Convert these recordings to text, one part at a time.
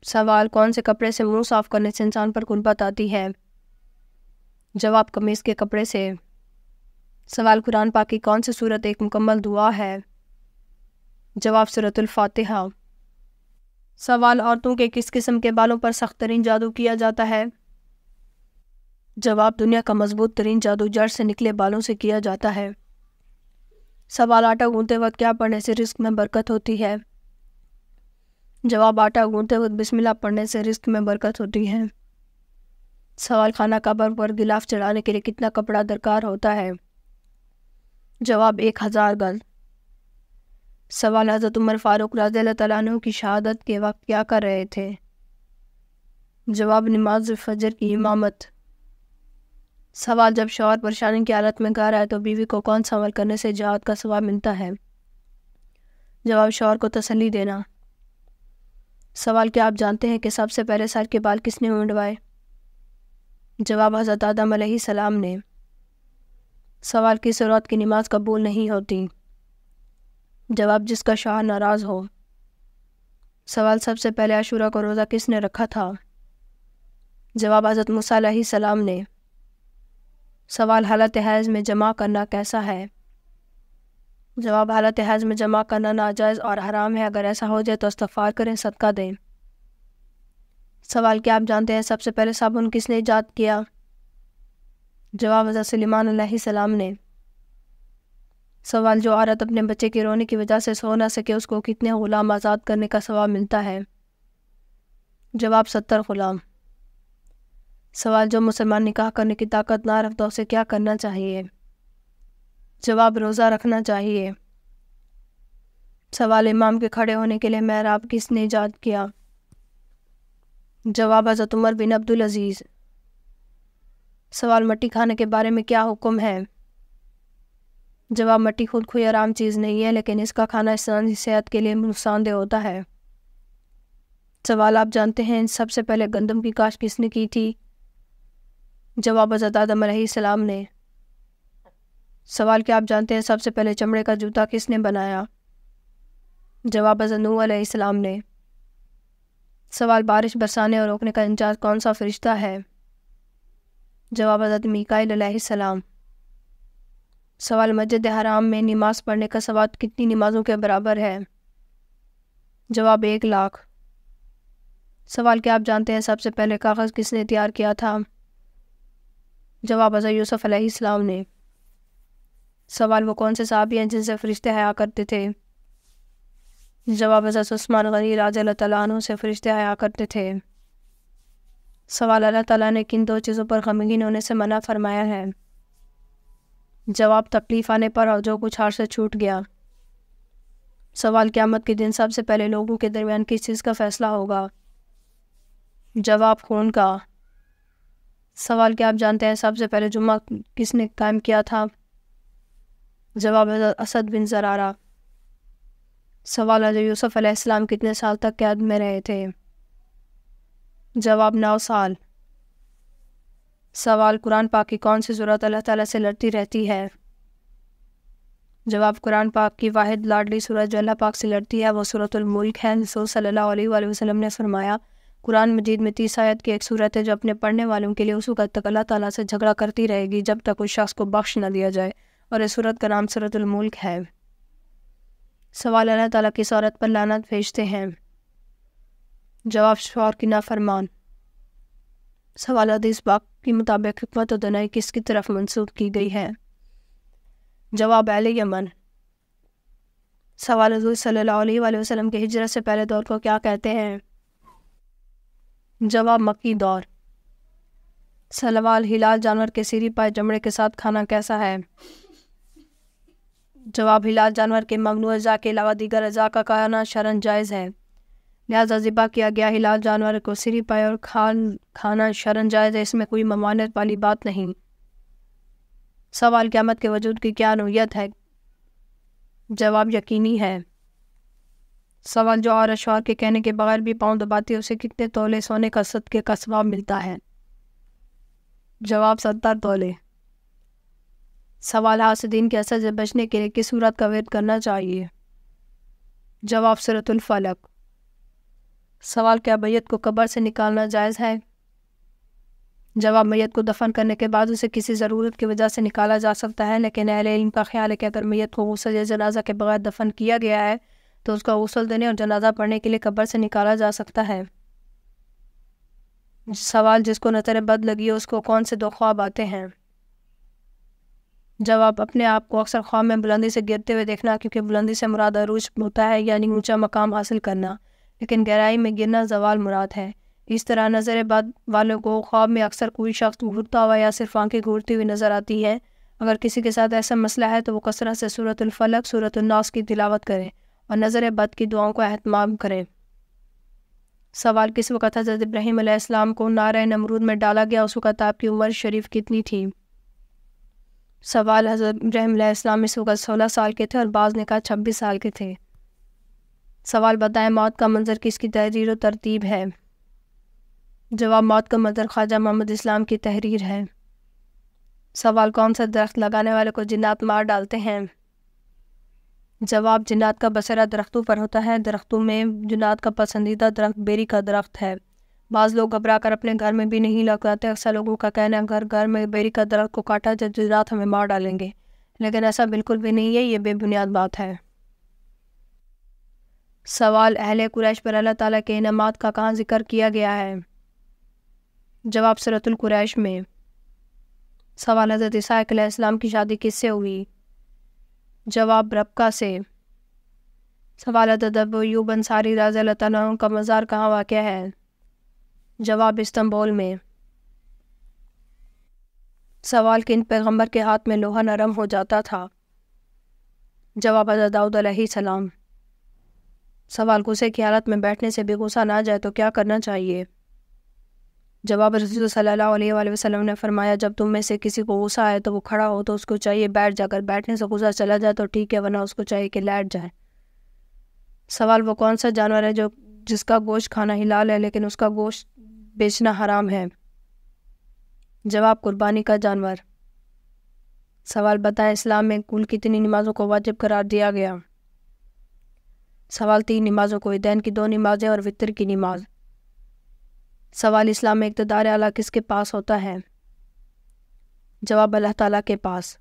سوال کون سے کپڑے سے منہ صاف کرنے سے انسان پر قربت آتی ہے؟ جواب قمیص کے کپڑے سے۔ سوال قرآن پاک کی کون سی سورت ایک مکمل دعا ہے؟ جواب سورۃ الفاتحہ۔ سوال عورتوں کے کس قسم کے بالوں پر سخت ترین جادو کیا جاتا ہے؟ جواب دنیا کا مضبوط ترین جادو جڑ سے نکلے بالوں سے کیا جاتا ہے۔ سوال آٹا گوندتے وقت کیا پڑھنے سے رزق میں برکت ہوتی ہے؟ جواب آٹا گوندتے وقت بسم اللہ پڑھنے سے رزق میں برکت ہوتی ہے۔ سوال خانہ کعبہ پر غلاف چڑھانے کے لیے کتنا کپڑا درکار ہوتا ہے؟ جواب 1000 گز۔ سوال حضرت عمر فاروق رضی اللہ تعالیٰ عنہ کی شہادت کے وقت کیا کر رہے تھے؟ جواب نماز فجر کی امامت۔ سوال جب شوہر پریشانی کی حالت میں گھر آئے تو بیوی کو کون سا عمل کرنے سے جہاد کا ثواب ملتا ہے؟ جواب شوہر کو تسلی دینا۔ سوال کیا آپ جانتے ہیں کہ سب سے پہلے سر کے بال کس نے منڈوائے؟ جواب حضرت آدم علیہ السلام نے۔ سوال کس عورت کی نماز قبول نہیں ہوتی؟ جواب جس کا شوہر ناراض ہو۔ سوال سب سے پہلے عاشورہ کو روزہ کس نے رکھا تھا؟ جواب حضرت موسیٰ علیہ السلام نے۔ سوال حالت حیض میں جمع کرنا کیسا ہے؟ جواب حالت حیض میں جمع کرنا ناجائز اور حرام ہے، اگر ایسا ہو جائے تو استغفار کریں، صدقہ دیں۔ سوال کیا آپ جانتے ہیں سب سے پہلے صابن کس نے ایجاد کیا؟ جواب حضرت سلیمان علیہ السلام نے۔ سوال جو عورت اپنے بچے کے رونے کی وجہ سے سو نہ سکے اس کو کتنے غلام آزاد کرنے کا ثواب ملتا ہے؟ جواب 70 غلام۔ سوال جو مسلمان نکاح کرنے کی طاقت نہ رکھتا اسے کیا کرنا چاہیے؟ جواب روزہ رکھنا چاہیے۔ سوال امام کے کھڑے ہونے کے لیے محراب کس نے ایجاد کیا؟ جواب حضرت عمر بن عبدالعزیز۔ سوال مٹی کھانے کے بارے میں کیا حکم ہے؟ جواب مٹی خود کوئی حرام چیز نہیں ہے، لیکن اس کا کھانا انسانی صحت کے لیے نقصان دہ ہوتا ہے۔ سوال آپ جانتے ہیں سب سے پہلے گندم کی کاشت کس نے کی تھی؟ جواب حضرت آدم علیہ السلام نے۔ سوال کیا آپ جانتے ہیں سب سے پہلے چمڑے کا جوتا کس نے بنایا؟ جواب حضرت نوح علیہ السلام نے۔ سوال بارش برسانے اور روکنے کا انچارج کون سا فرشتہ ہے؟ جواب حضرت میکائیل علیہ السلام۔ سوال مسجد حرام میں نماز پڑھنے کا ثواب کتنی نمازوں کے برابر ہے؟ جواب 1,00,000۔ سوال کیا آپ جانتے ہیں سب سے پہلے کاغذ کس نے تیار کیا تھا؟ جواب حضرت یوسف علیہ السلام نے۔ سوال وہ کون سے صحابی ہیں جن سے فرشتے حیا کرتے تھے؟ جواب حضرت عثمان غنی رضی اللہ تعالیٰ عنہ سے فرشتے حیا کرتے تھے۔ سوال اللہ تعالیٰ نے کن 2 چیزوں پر غمگین ہونے سے منع فرمایا ہے؟ جواب تکلیف آنے پر اور جو کچھ ہاتھ سے چھوٹ گیا۔ سوال قیامت کے دن سب سے پہلے لوگوں کے درمیان کس چیز کا فیصلہ ہوگا؟ جواب خون کا۔ سوال کیا آپ جانتے ہیں سب سے پہلے جمعہ کس نے قائم کیا تھا؟ جواب حضرت اسد بن زرارہ۔ سوال حضرت یوسف علیہ السلام کتنے سال تک قید میں رہے تھے؟ جواب 9 سال۔ سوال قرآن پاک کی کون سی سورت اللہ تعالیٰ سے لڑتی رہتی ہے؟ جواب قرآن پاک کی واحد لاڈلی سورت جو اللہ پاک سے لڑتی ہے وہ سورۃ الملک ہے۔ رسول صلی اللہ علیہ وآلہ وسلم نے فرمایا قرآن مجید میں 30 آیت کی ایک سورت ہے جو اپنے پڑھنے والوں کے لیے اس وقت تک اللہ تعالیٰ سے جھگڑا کرتی رہے گی جب تک اس شخص کو بخش نہ دیا جائے، اور اس سورت کا نام سورۃ الملک ہے۔ سوال اللہ تعالیٰ کس عورت پر لعنت بھیجتے ہیں؟ جواب شوہر کی نافرمان۔ سوال حدیث پاک کے مطابق حکمت و دانائی کس کی طرف منسوب کی گئی ہے؟ جواب اہل یمن۔ سوال حضور صلی اللہ علیہ وآلہ وسلم کے ہجرت سے پہلے دور کو کیا کہتے ہیں؟ جواب مکی دور۔ سوال ہلال جانور کے سیری پائے چمڑے کے ساتھ کھانا کیسا ہے؟ جواب ہلال جانور کے ممنوع اجزاء کے علاوہ دیگر اجزاء کا کھانا شرعاً جائز ہے، لہذا ذبح کیا گیا ہلال جانور کو سری پائے اور کھانا شرعاً جائز ہے، اس میں کوئی ممانعت والی بات نہیں۔ سوال قیامت کے وجود کی کیا نوعیت ہے؟ جواب یقینی ہے۔ سوال جو عورت شوہر کے کہنے کے بغیر بھی پاؤں دباتی ہے اسے کتنے تولے سونے کا صدقے کا ثواب ملتا ہے؟ جواب 70 تولے۔ سوال حاسدین کے اثر سے بچنے کے لیے کس سورت کا ورد کرنا چاہیے؟ جواب سورۃ الفلق۔ سوال: کیا میت کو قبر سے نکالنا جائز ہے؟ جواب: میت کو دفن کرنے کے بعد اسے کسی ضرورت کی وجہ سے نکالا جا سکتا ہے، لیکن اہل علم کا خیال ہے کہ اگر میت کو غسل یا جنازہ کے بغیر دفن کیا گیا ہے تو اس کا غسل دینے اور جنازہ پڑھنے کے لیے قبر سے نکالا جا سکتا ہے۔ سوال: جس کو نظر بد لگی ہو اس کو کون سے 2 خواب آتے ہیں؟ جواب: اپنے آپ کو اکثر خواب میں بلندی سے گرتے ہوئے دیکھنا، کیونکہ بلندی سے مراد عروج ہوتا ہے، یعنی اونچا مقام حاصل کرنا، لیکن گہرائی میں گرنا زوال مراد ہے۔ اس طرح نظر بد والوں کو خواب میں اکثر کوئی شخص گھورتا ہوا یا صرف آنکھیں گھورتی ہوئی نظر آتی ہے۔ اگر کسی کے ساتھ ایسا مسئلہ ہے تو وہ کثرت سے سورۃ الفلق، سورۃ الناس کی تلاوت کرے اور نظر بد کی دعاؤں کا اہتمام کرے۔ سوال: کس وقت حضرت ابراہیم علیہ السلام کو نارہ نمرود میں ڈالا گیا؟ اس وقت آپ کی عمر شریف کتنی تھی؟ سوال: حضرت ابراہیم علیہ السلام اس وقت 16 سال کے تھے اور بعض نے کہا 26 سال کے تھے۔ سوال: بتائیں موت کا منظر کس کی تحریر و ترتیب ہے؟ جواب: موت کا منظر خواجہ محمد اسلام کی تحریر ہے۔ سوال: کون سا درخت لگانے والے کو جنات مار ڈالتے ہیں؟ جواب: جنات کا بسیرا درختوں پر ہوتا ہے۔ درختوں میں جنات کا پسندیدہ درخت بیری کا درخت ہے۔ بعض لوگ گھبرا کر اپنے گھر میں بھی نہیں لگاتے۔ اکثر لوگوں کا کہنا ہے اگر گھر میں بیری کا درخت کو کاٹا جائے تو جنات ہمیں مار ڈالیں گے، لیکن ایسا بالکل بھی نہیں ہے، یہ بے بنیاد بات ہے۔ سوال: اہل قریش پر اللہ تعالیٰ کے انعامات کا کہاں ذکر کیا گیا ہے؟ جواب: سورۃ القریش میں۔ سوال: حضرت عیسیٰ علیہ السلام کی شادی کس سے ہوئی؟ جواب: ربکہ سے۔ سوال: حضرت ابو ایوب انصاری رضی اللہ تعالیٰ عنہ کا مزار کہاں واقع ہے؟ جواب: استنبول میں۔ سوال: کن پیغمبر کے ہاتھ میں لوہا نرم ہو جاتا تھا؟ جواب: حضرت داؤد علیہ السلام۔ سوال: غصے کی حالت میں بیٹھنے سے بھی غصہ نہ جائے تو کیا کرنا چاہیے؟ جواب: رسول صلی اللہ علیہ وآلہ وسلم نے فرمایا جب تم میں سے کسی کو غصہ آئے تو وہ کھڑا ہو تو اس کو چاہیے بیٹھ جا کر، بیٹھنے سے غصہ چلا جائے تو ٹھیک ہے، ورنہ اس کو چاہیے کہ لیٹ جائے۔ سوال: وہ کون سا جانور ہے جس کا گوشت کھانا حلال ہے لیکن اس کا گوشت بیچنا حرام ہے؟ جواب: قربانی کا جانور۔ سوال: بتائیں اسلام میں کل کتنی نمازوں کو واجب قرار دیا گیا؟ سوال: 3 نمازوں کو، عیدین کی 2 نمازیں اور وتر کی نماز۔ سوال: اسلام میں اقتدار اعلیٰ کس کے پاس ہوتا ہے؟ جواب: اللہ تعالیٰ کے پاس۔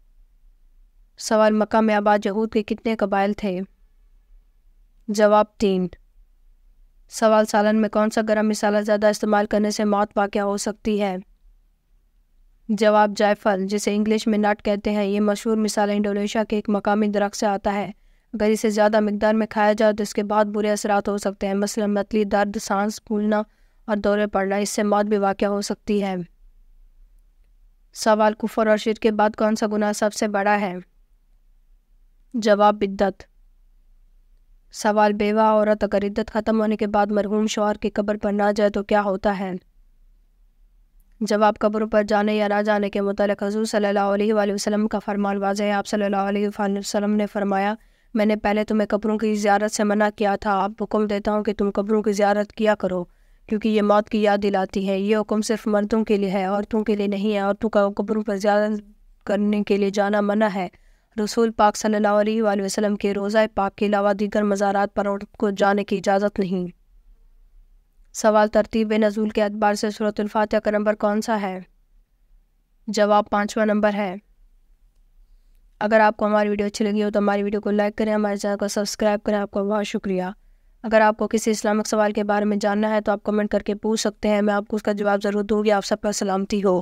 سوال: مکہ میں آباد یہود کے کتنے قبائل تھے؟ جواب: 3۔ سوال: سالن میں کون سا گرم مسالہ زیادہ استعمال کرنے سے موت واقع ہو سکتی ہے؟ جواب: جائفل، جسے انگلش میں نٹ کہتے ہیں۔ یہ مشہور مسالہ انڈونیشیا کے ایک مقامی درخت سے آتا ہے۔ اگر اسے زیادہ مقدار میں کھایا جائے تو اس کے بعد برے اثرات ہو سکتے ہیں، مثلا متلی درد، سانس پھولنا اور دورے پڑنا، اس سے موت بھی واقع ہو سکتی ہے۔ سوال: کفر اور شرک کے بعد کون سا گناہ سب سے بڑا ہے؟ جواب: بدعت۔ سوال: بیوہ عورت اگر عدت ختم ہونے کے بعد مرحوم شوہر کی قبر پر نہ جائے تو کیا ہوتا ہے؟ جواب: قبروں پر جانے یا نہ جانے کے متعلق حضور صلی اللہ علیہ وآلہ وسلم کا فرمان واضح ہے۔ آپ صلی اللہ علیہ وآلہ وسلم نے فرمایا میں نے پہلے تمہیں قبروں کی زیارت سے منع کیا تھا، اب حکم دیتا ہوں کہ تم قبروں کی زیارت کیا کرو، کیونکہ یہ موت کی یاد دلاتی ہے۔ یہ حکم صرف مردوں کے لیے ہے، عورتوں کے لیے نہیں ہے۔ عورتوں کا قبروں پر زیارت کرنے کے لیے جانا منع ہے۔ رسول پاک صلی اللہ علیہ وآلہ وسلم کے روضہ پاک کے علاوہ دیگر مزارات پر عورت کو جانے کی اجازت نہیں۔ سوال: ترتیب نزول کے اعتبار سے سورۃ الفاتحہ کا نمبر کون سا ہے؟ جواب: 5واں نمبر ہے۔ اگر آپ کو ہماری ویڈیو اچھی لگی ہو تو ہماری ویڈیو کو لائک کریں، ہمارے چینل کو سبسکرائب کریں۔ آپ کا بہت شکریہ۔ اگر آپ کو کسی اسلامک سوال کے بارے میں جاننا ہے تو آپ کمنٹ کر کے پوچھ سکتے ہیں، میں آپ کو اس کا جواب ضرور دوں گی۔ آپ سب پر سلامتی ہو۔